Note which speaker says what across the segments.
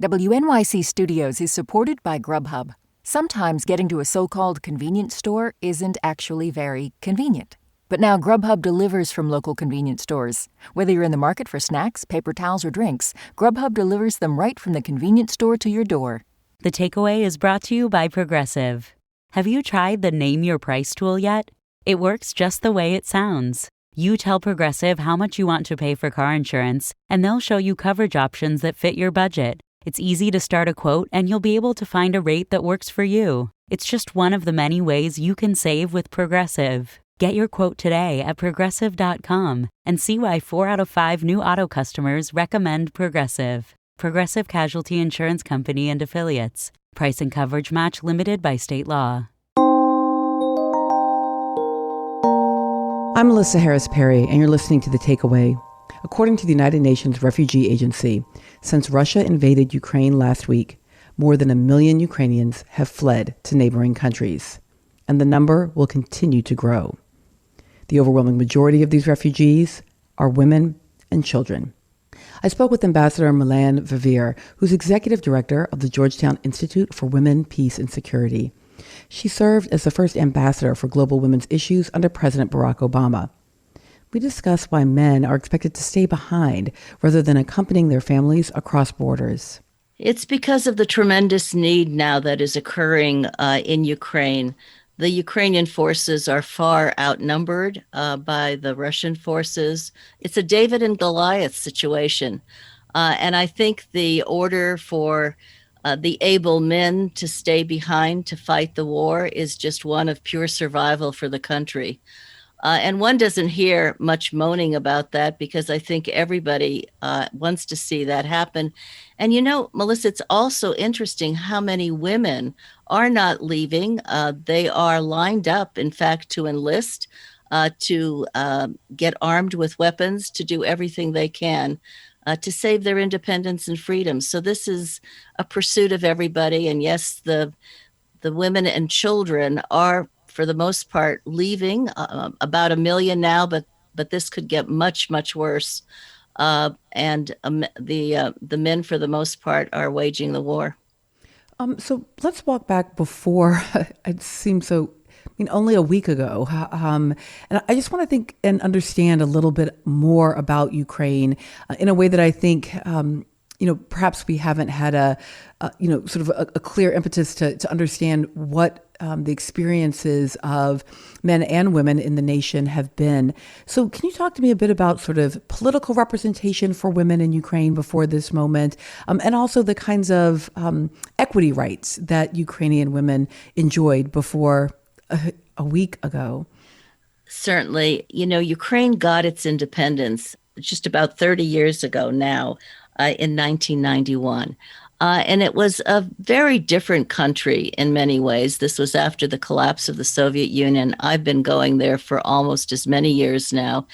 Speaker 1: WNYC Studios is supported by Grubhub. Sometimes getting to a so-called convenience store isn't actually very convenient. But now Grubhub delivers from local convenience stores. Whether you're in the market for snacks, paper towels, or drinks, Grubhub delivers them right from the convenience store to your door.
Speaker 2: The takeaway is brought to you by Progressive. Have you tried the Name Your Price tool yet? It works just the way it sounds. You tell Progressive how much you want to pay for car insurance, and they'll show you coverage options that fit your budget. It's easy to start a quote, and you'll be able to find a rate that works for you. It's just one of the many ways you can save with Progressive. Get your quote today at Progressive.com and see why 4 out of 5 new auto customers recommend Progressive. Progressive Casualty Insurance Company and Affiliates. Price and coverage match limited by state law.
Speaker 3: I'm Melissa Harris Perry, and you're listening to The Takeaway. According to the United Nations Refugee Agency, since Russia invaded Ukraine last week, more than 1 million Ukrainians have fled to neighboring countries, and the number will continue to grow. The overwhelming majority of these refugees are women and children. I spoke with Ambassador Melanne, who's executive director of the Georgetown Institute for Women, Peace, and Security. She served as the first ambassador for global women's issues under President Barack Obama. We discuss why men are expected to stay behind rather than accompanying their families across borders.
Speaker 4: It's because of the tremendous need now that is occurring in Ukraine. The Ukrainian forces are far outnumbered by the Russian forces. It's a David and Goliath situation. And I think the order for the able men to stay behind to fight the war is just one of pure survival for the country. And one doesn't hear much moaning about that because I think everybody wants to see that happen. And you know, Melissa, it's also interesting how many women are not leaving. They are lined up, in fact, to enlist, to get armed with weapons, to do everything they can to save their independence and freedom. So this is a pursuit of everybody. And yes, the women and children are, for the most part, leaving, about 1 million now, but this could get much, much worse. And the men, for the most part, are waging the war.
Speaker 3: So let's walk back before it seems so. Only a week ago, and I just want to think and understand a little bit more about Ukraine in a way that I think. Perhaps we haven't had a clear impetus to understand what the experiences of men and women in the nation have been. So can you talk to me a bit about sort of political representation for women in Ukraine before this moment, and also the kinds of equity rights that Ukrainian women enjoyed before a week ago?
Speaker 4: Certainly. Ukraine got its independence just about 30 years ago now. In 1991. And it was a very different country in many ways. This was after the collapse of the Soviet Union. I've been going there for almost as many years now.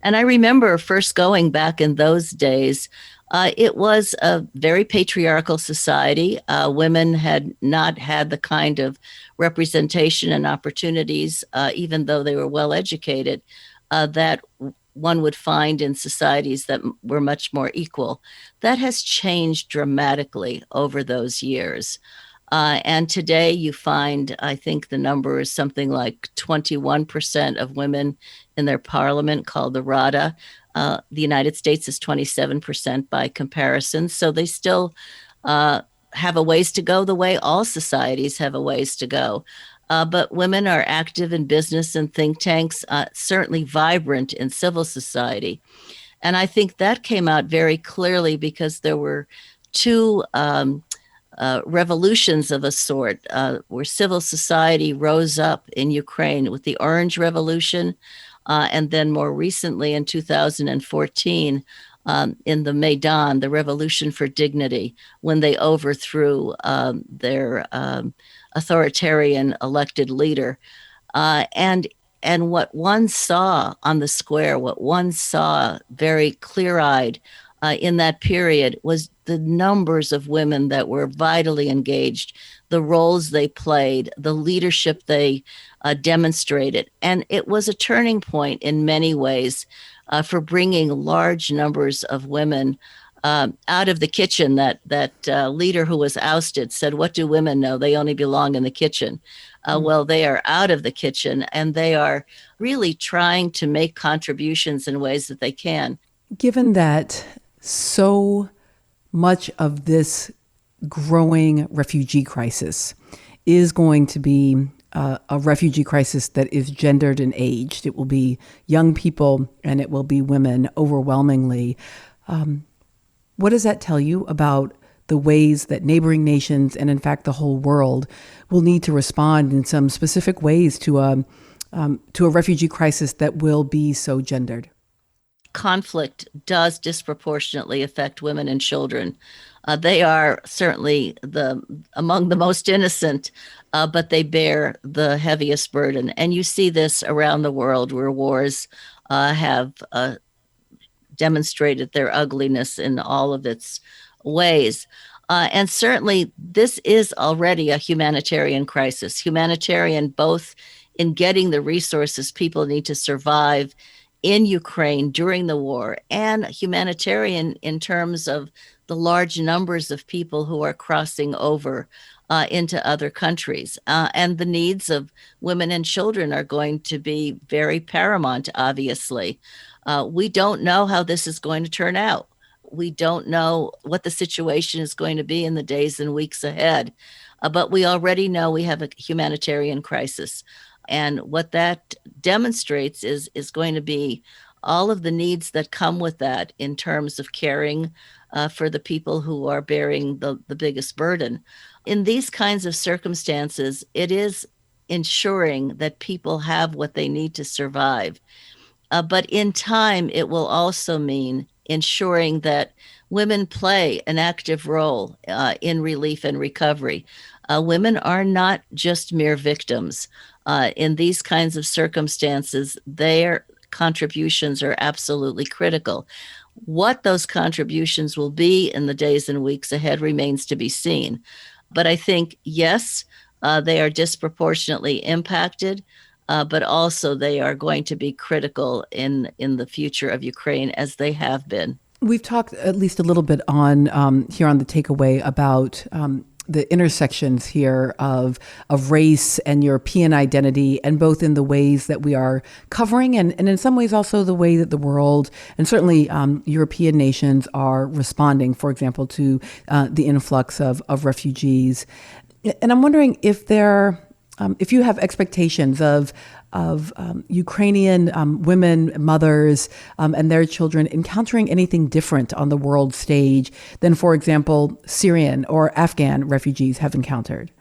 Speaker 4: And I remember first going back in those days. It was a very patriarchal society. Women had not had the kind of representation and opportunities, even though they were well educated, that one would find in societies that were much more equal. That has changed dramatically over those years. And today you find, I think the number is something like 21% of women in their parliament, called the Rada. The United States is 27% by comparison. So they still have a ways to go, the way all societies have a ways to go. But women are active in business and think tanks, certainly vibrant in civil society. And I think that came out very clearly because there were two revolutions of a sort where civil society rose up in Ukraine with the Orange Revolution, and then more recently in 2014, in the Maidan, the Revolution for Dignity, when they overthrew their authoritarian elected leader. And what one saw on the square, what one saw very clear-eyed in that period was the numbers of women that were vitally engaged, the roles they played, the leadership they demonstrated. And it was a turning point in many ways for bringing large numbers of women out of the kitchen. That leader who was ousted said, "What do women know? They only belong in the kitchen." Well, they are out of the kitchen, and they are really trying to make contributions in ways that they can.
Speaker 3: Given that so much of this growing refugee crisis is going to be a refugee crisis that is gendered and aged. It will be young people and it will be women overwhelmingly. What does that tell you about the ways that neighboring nations and in fact the whole world will need to respond in some specific ways to a refugee crisis that will be so gendered?
Speaker 4: Conflict does disproportionately affect women and children. They are certainly among the most innocent, but they bear the heaviest burden. And you see this around the world where wars have demonstrated their ugliness in all of its ways. And certainly this is already a humanitarian crisis, humanitarian both in getting the resources people need to survive in Ukraine during the war, and humanitarian in terms of the large numbers of people who are crossing over into other countries. And the needs of women and children are going to be very paramount, obviously. We don't know how this is going to turn out. We don't know what the situation is going to be in the days and weeks ahead. But we already know we have a humanitarian crisis. And what that demonstrates is going to be all of the needs that come with that in terms of caring for the people who are bearing the biggest burden. In these kinds of circumstances, it is ensuring that people have what they need to survive. But in time, it will also mean ensuring that women play an active role in relief and recovery. Women are not just mere victims. In these kinds of circumstances, their contributions are absolutely critical. What those contributions will be in the days and weeks ahead remains to be seen. But I think, yes, they are disproportionately impacted, but also they are going to be critical in the future of Ukraine, as they have been.
Speaker 3: We've talked at least a little bit on here on the takeaway about the intersections here of race and European identity, and both in the ways that we are covering and in some ways also the way that the world and certainly European nations are responding, for example, to the influx of refugees. And I'm wondering if if you have expectations of Ukrainian women, mothers, and their children encountering anything different on the world stage than, for example, Syrian or Afghan refugees have encountered.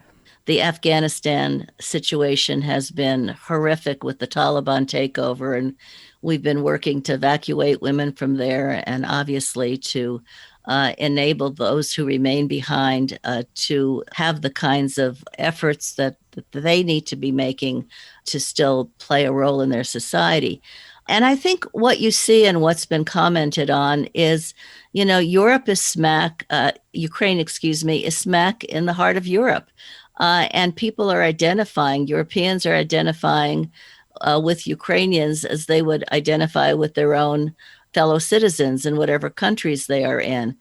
Speaker 4: The Afghanistan situation has been horrific with the Taliban takeover, and we've been working to evacuate women from there and obviously to enable those who remain behind to have the kinds of efforts that they need to be making to still play a role in their society. And I think what you see and what's been commented on is, Europe is Ukraine, is smack in the heart of Europe. And people are Europeans are identifying with Ukrainians as they would identify with their own fellow citizens in whatever countries they are in.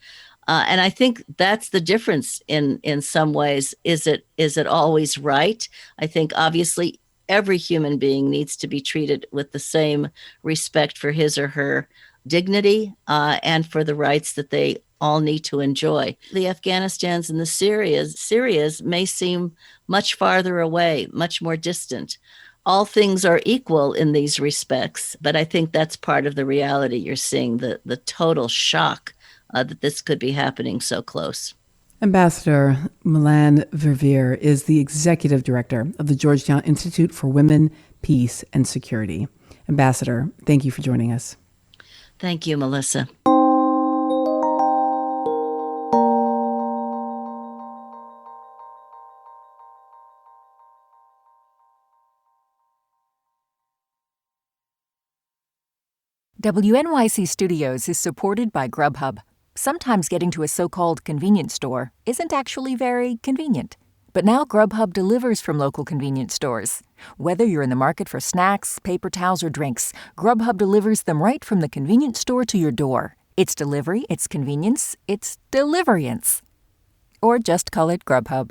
Speaker 4: And I think that's the difference in some ways. Is it always right? I think obviously every human being needs to be treated with the same respect for his or her dignity and for the rights that they all need to enjoy. The Afghanistans and the Syrias may seem much farther away, much more distant. All things are equal in these respects, but I think that's part of the reality you're seeing, the total shock that this could be happening so close.
Speaker 3: Ambassador Melanne Verveer is the executive director of the Georgetown Institute for Women, Peace, and Security. Ambassador, thank you for joining us.
Speaker 4: Thank you, Melissa.
Speaker 1: WNYC Studios is supported by Grubhub. Sometimes getting to a so-called convenience store isn't actually very convenient. But now Grubhub delivers from local convenience stores. Whether you're in the market for snacks, paper towels, or drinks, Grubhub delivers them right from the convenience store to your door. It's delivery, it's convenience, it's deliverience. Or just call it Grubhub.